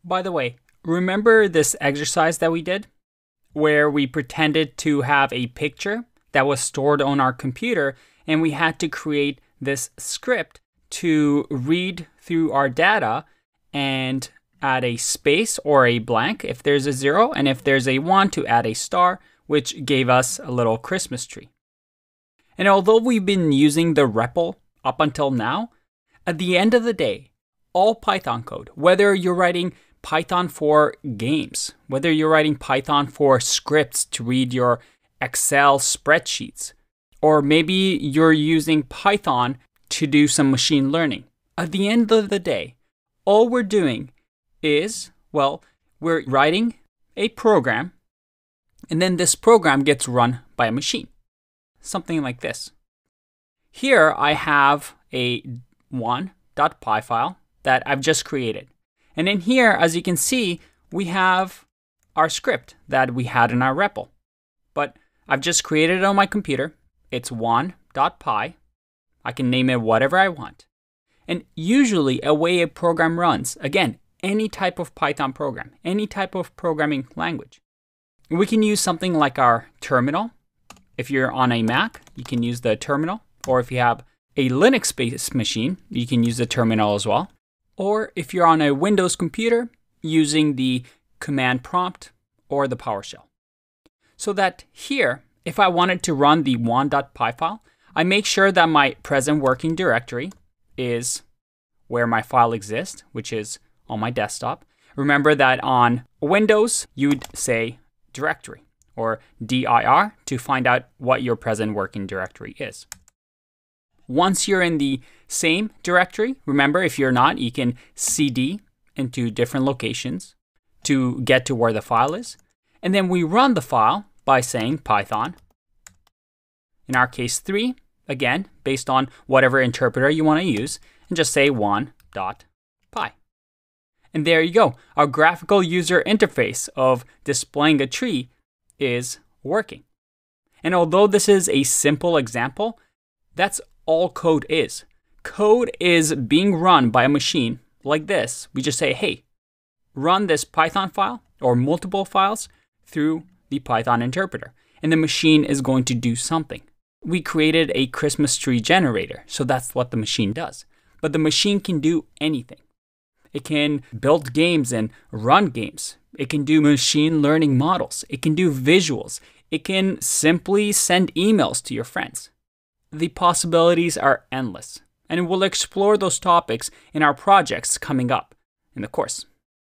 By the way, remember this exercise that we did where we pretended to have a picture that was stored on our computer and we had to create this script to read through our data and add a space or a blank if there's a 0, and if there's a 1 to add a star, which gave us a little Christmas tree. And although we've been using the REPL up until now, at the end of the day, all Python code, whether you're writing Python for games, whether you're writing Python for scripts to read your Excel spreadsheets, or maybe you're using Python to do some machine learning. At the end of the day, all we're doing is, well, we're writing a program, and then this program gets run by a machine. Something like this. Here I have a 1.py file that I've just created. And in here, as you can see, we have our script that we had in our REPL. But I've just created it on my computer. It's 1.py. I can name it whatever I want. And usually a way a program runs, again, any type of Python program, any type of programming language. We can use something like our terminal. If you're on a Mac, you can use the terminal. Or if you have a Linux-based machine, you can use the terminal as well. Or if you're on a Windows computer, using the command prompt or the PowerShell. So that here, if I wanted to run the 1.py file, I make sure that my present working directory is where my file exists, which is on my desktop. Remember that on Windows, you'd say directory or dir to find out what your present working directory is. Once you're in the same directory, remember if you're not, you can cd into different locations to get to where the file is. And then we run the file by saying Python, in our case 3, again, based on whatever interpreter you want to use, and just say 1.py. And there you go. Our graphical user interface of displaying a tree is working. And although this is a simple example, that's all code is. Code is being run by a machine like this. We just say, hey, run this Python file or multiple files through the Python interpreter. And the machine is going to do something. We created a Christmas tree generator, so that's what the machine does. But the machine can do anything. It can build games and run games. It can do machine learning models. It can do visuals. It can simply send emails to your friends. The possibilities are endless, and we'll explore those topics in our projects coming up in the course.